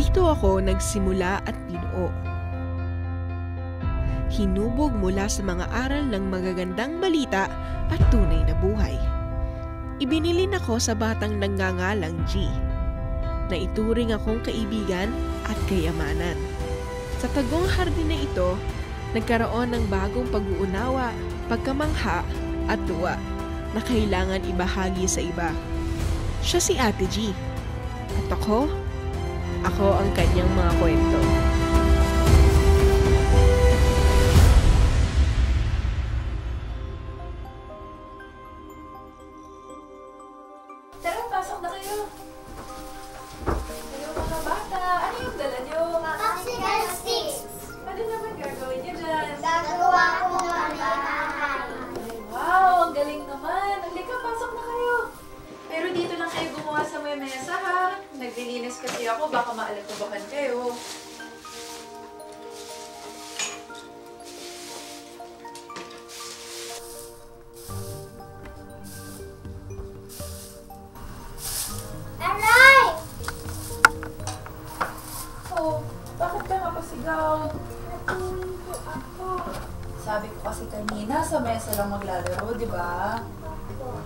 Dito ako nagsimula at binuo. Hinubog mula sa mga aral ng magagandang balita at tunay na buhay. Ibinilin ako sa batang nagngangalang G, na ituring akong kaibigan at kayamanan. Sa tagong hardin na ito, nagkaroon ng bagong pag-uunawa, pagkamangha at tuwa na kailangan ibahagi sa iba. Siya si Ate G. At ako ang kanyang mga kwento. Tara, pasok na kayo. Kayo mga bata, ano yung dala nyo? Popsicle sticks! Ano naman gagawin nyo dyan? Gagawa ko ng bahay. Wow, ang galing naman. Halika, pasok na kayo. Pero dito lang kayo gumawa sa may mesa, ha? Naglilinis kasi ako, baka maalagtabakan kayo. Aray! Oh, bakit ka napasigaw? Natulog po ako. Sabi ko kasi kanina, sa mesa lang maglalaro, di ba? Opo.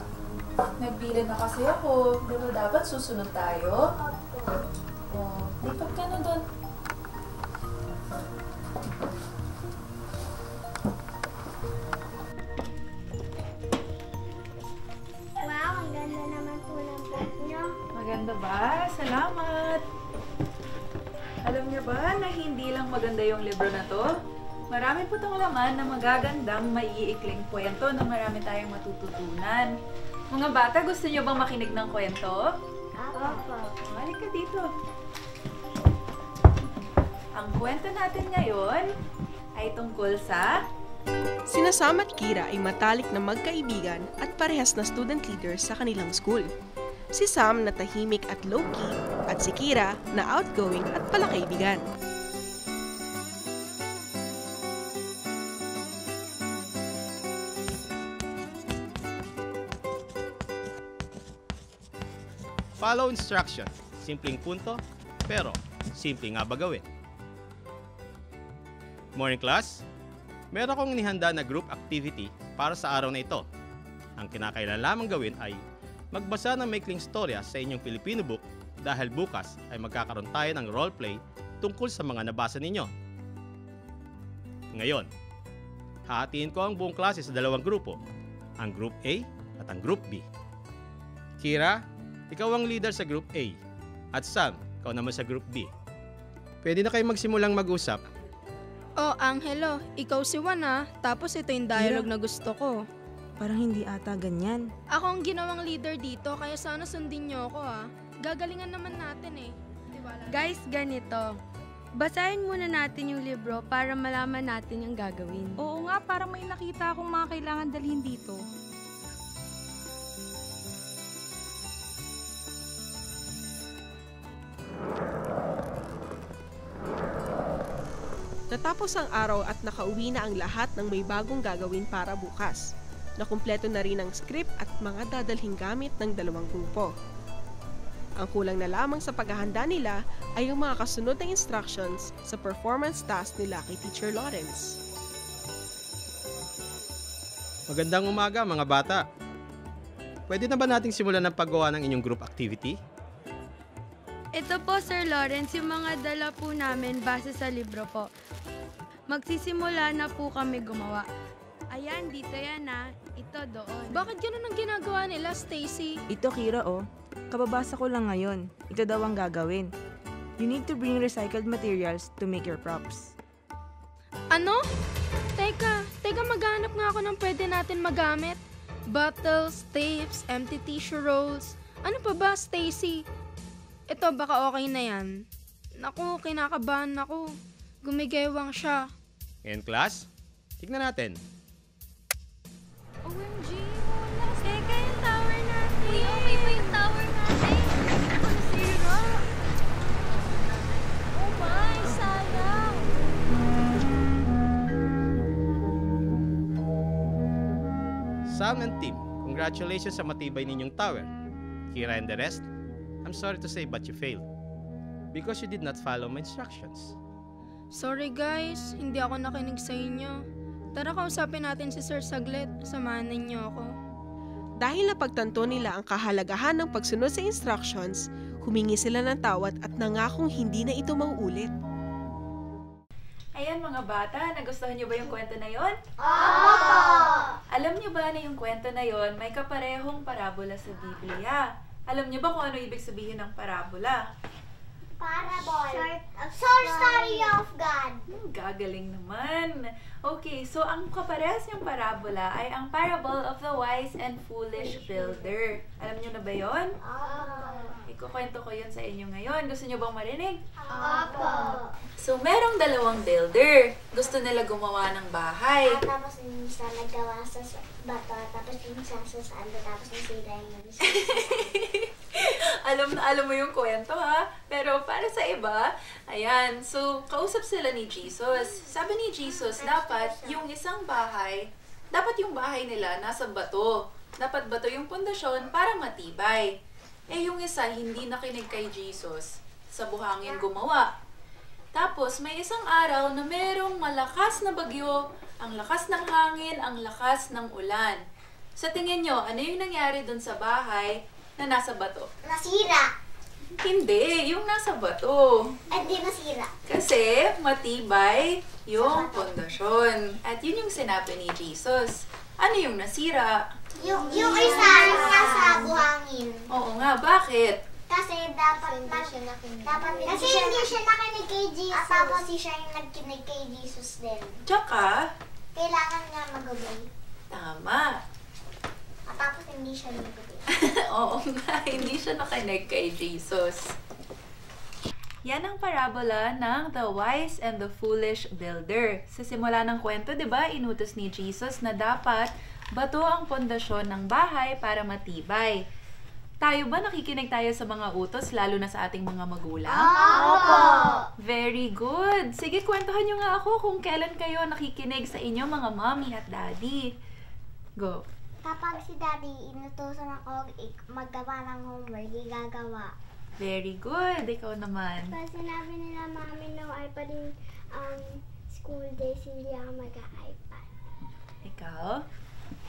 Nagbilan na kasi ako. Di ba dapat susunod tayo? Opo. Oh, lipat ka na doon. Wow, ang ganda naman po ng book niyo. Maganda ba? Salamat! Alam niyo ba na hindi lang maganda yung libro na to? Marami po itong laman na magagandang maiikling kwento na marami tayong matututunan. Mga bata, gusto niyo bang makinig ng kwento? Opo. Malik ka dito. Ang kwento natin ngayon ay tungkol sa... Sina Sam at Kira ay matalik na magkaibigan at parehas na student leaders sa kanilang school. Si Sam na tahimik at low-key at si Kira na outgoing at palakaibigan. Follow instruction. Simpleng punto, pero simple nga ba gawin? Morning class, meron akong inihanda na group activity para sa araw na ito. Ang kinakailangan lamang gawin ay magbasa ng maikling storya sa inyong Filipino book dahil bukas ay magkakaroon tayo ng roleplay tungkol sa mga nabasa ninyo. Ngayon, hahatiin ko ang buong klase sa dalawang grupo, ang Group A at ang Group B. Kira, ikaw ang leader sa Group A. At Sam, ikaw naman sa Group B. Pwede na kayo magsimulang mag-usap. Oh, Angelo, ikaw si Juan ah. Tapos ito yung dialogue na gusto ko. Parang hindi ata ganyan. Ako ang ginawang leader dito, kaya sana sundin niyo ako ah. Gagalingan naman natin eh. Tiwala. Guys, ganito. Basahin muna natin yung libro para malaman natin yung gagawin. Oo nga, parang may nakita akong mga kailangan dalhin dito. Natapos ang araw at nakauwi na ang lahat ng may bagong gagawin para bukas. Nakumpleto na rin ang script at mga dadalhing gamit ng dalawang grupo. Ang kulang na lamang sa paghahanda nila ay yung mga kasunod na instructions sa performance task nila kay Teacher Lawrence. Magandang umaga mga bata. Pwede na ba nating simulan ng paggawa ng inyong group activity? Ito po, Sir Lawrence, yung mga dala po namin base sa libro po. Magsisimula na po kami gumawa. Ayan, dito yan ah. Ito doon. Bakit ganun ang ginagawa nila, Stacy? Ito, Kira, oh. Kababasa ko lang ngayon. Ito daw ang gagawin. You need to bring recycled materials to make your props. Ano? Teka, maghanap nga ako ng pwede natin magamit. Bottles, tapes, empty tissue rolls. Ano pa ba, Stacy? Ito, baka okay na yan. Naku, kinakabahan ako. Gumigewang siya. Ngayon class, tignan natin. OMG, wala. Teka, yung tower natin. Uy, okay pa yung tower natin. Ang sira. Oh my, sayang. Sam and team, congratulations sa matibay ninyong tower. Kira and the rest, I'm sorry to say but you failed. because you did not follow my instructions. Sorry guys, hindi ako nakinig sa inyo. Tara kausapin natin si Sir saglit. Samahan ninyo ako. Dahil napagtanto nila ang kahalagahan ng pagsunod sa instructions, humingi sila ng tawad at nangakong hindi na ito mauulit. Ayan mga bata, nagustuhan niyo ba yung kwento na yon? Opo! Alam niyo ba na yung kwento na yon may kaparehong parabola sa Biblia? Alam niyo ba kung ano ibig sabihin ng parabola? Parable. Short story of God. Gagaling naman. Okay, so ang kaparehas niyang parabola ay ang parable of the wise and foolish builder. Alam niyo na ba yon? Opo. Ikukwento ko yun sa inyo ngayon. Gusto niyo bang marinig? Opo. So, merong dalawang builder. Gusto nila gumawa ng bahay. Tapos yung isa nagawa sa bato, tapos yung isa sa sando, tapos nasira yung isa. alam mo yung kwento ha? Pero para sa iba, ayan. So, kausap sila ni Jesus. Sabi ni Jesus, dapat yung isang bahay, dapat yung bahay nila nasa bato. Dapat bato yung pundasyon para matibay. Eh, yung isa, hindi nakinig kay Jesus. Sa buhangin gumawa. Tapos, may isang araw na merong malakas na bagyo, ang lakas ng hangin, ang lakas ng ulan. Sa tingin nyo, ano yung nangyari dun sa bahay na nasa bato? Nasira. Hindi, yung nasa bato. Hindi nasira. Kasi matibay yung pundasyon. At yun yung sinabi ni Jesus. Ano yung nasira? Yung isa nasa buhangin. Oo nga, bakit? Kasi dapat kasi hindi siya nakinig kay Jesus. At tapos siya yung nagkinig kay Jesus din. Tsaka, Kailangan nga mag-obey. tama. At tapos hindi siya nag-obey. Oo nga, hindi siya nakinig kay Jesus. Yan ang parabola ng The Wise and the Foolish Builder. Sa simula ng kwento, di ba, inutos ni Jesus na dapat bato ang pundasyon ng bahay para matibay. Tayo ba nakikinig tayo sa mga utos, lalo na sa ating mga magulang? Opo! Very good! Sige, kwentuhan nyo nga ako kung kailan kayo nakikinig sa inyo mga mommy at daddy. Go! Kapag si Daddy inutusan ako maggawa ng homework, igagawa. Very good! Ikaw naman. Pag sinabi nila mami no iPad yung school days, hindi ako mag-iPad. Ikaw?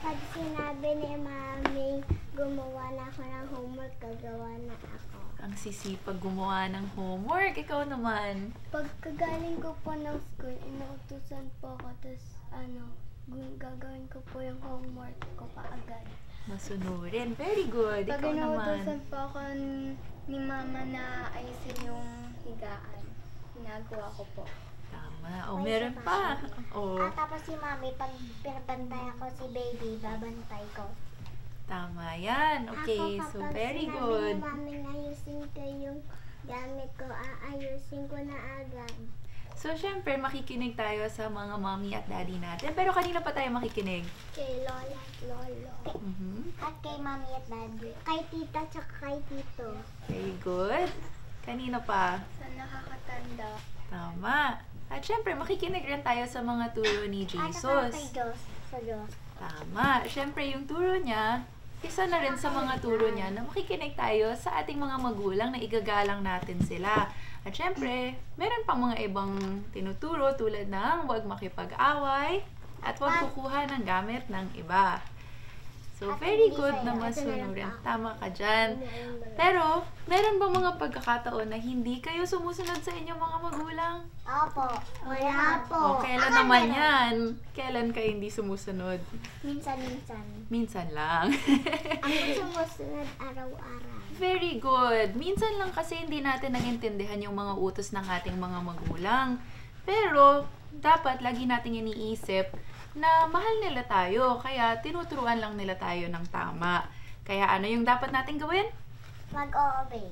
Pag sinabi ni mami gumawa na ako ng homework, gagawa na ako. Ang sisipag gumawa ng homework. Ikaw naman. Pagkagaling ko po ng school, inuutusan po ako, tapos gagawin ko po yung homework ko paagad. Masunurin. Very good. Pag Ikaw inuutusan naman. po ako ni mama na ayusin yung higaan, ginagawa ko po. Tama. O, meron pa. O, Tapos si mami, pag pinabantay ako si baby, babantay ko. tama yan. Okay, so very good. Kapag sinabi ni mami ayusin ko yung gamit ko, aayusin ko na agad. So, syempre, makikinig tayo sa mga mommy at daddy natin. Pero kanina pa tayo makikinig? Kay lola at lolo. At kay mami at daddy. Kay tita at kay tito. Very good. Kanina pa? Sa nakakatanda. Tama. At syempre, makikinig rin tayo sa mga turo ni Kay Jesus. Diyos. Sa Diyos. Tama. Syempre, yung turo niya, isa na rin sa mga turo niya na makikinig tayo sa ating mga magulang na igagalang natin sila. At syempre, meron pang mga ibang tinuturo tulad ng huwag makipag-away at huwag kukuha ng gamit ng iba. So, At very hindi good sa'yo. na Ito na lang masunurin. ako. Tama ka dyan. Pero, meron ba mga pagkakataon na hindi kayo sumusunod sa inyong mga magulang? Opo. Wala po. O, kailan Ako naman meron. yan? Kailan kayo hindi sumusunod? Minsan-minsan. Minsan lang. Ako sumusunod araw-araw. Very good. Minsan lang kasi hindi natin nagintindihan yung mga utos ng ating mga magulang. Pero, dapat lagi nating iniisip na mahal nila tayo, kaya tinuturuan lang nila tayo ng tama. Kaya ano yung dapat natin gawin? Mag-o-obey.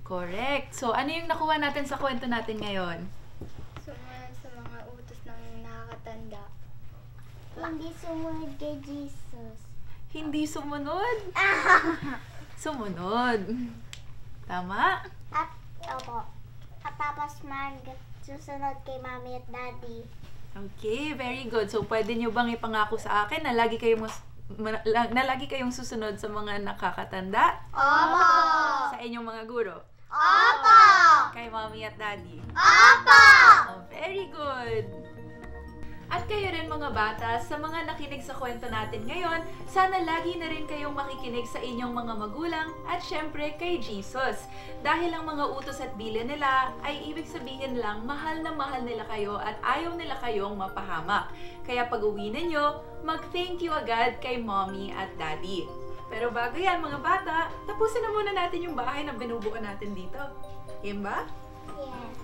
Correct. So, ano yung nakuha natin sa kwento natin ngayon? Sumunod sa mga utos ng nakakatanda. Hindi sumunod kay Jesus. Hindi sumunod? Sumunod. Tama? At, opo. At tapos susunod kay mami at daddy. Okay, very good. So, pwede nyo bang ipangako sa akin na lagi kayong susunod sa mga nakakatanda? Opo! Sa inyong mga guro? Opo! Kay mommy at daddy? Opo! Oh, very good! At kayo rin mga bata, sa mga nakinig sa kwento natin ngayon, sana lagi na rin kayong makikinig sa inyong mga magulang at syempre kay Jesus. Dahil ang mga utos at bilin nila ay ibig sabihin lang mahal na mahal nila kayo at ayaw nila kayong mapahamak. Kaya pag uwi ninyo, mag-thank you agad kay mommy at daddy. Pero bago yan mga bata, tapusin na muna natin yung bahay na binubuo natin dito. Yan ba? Yes.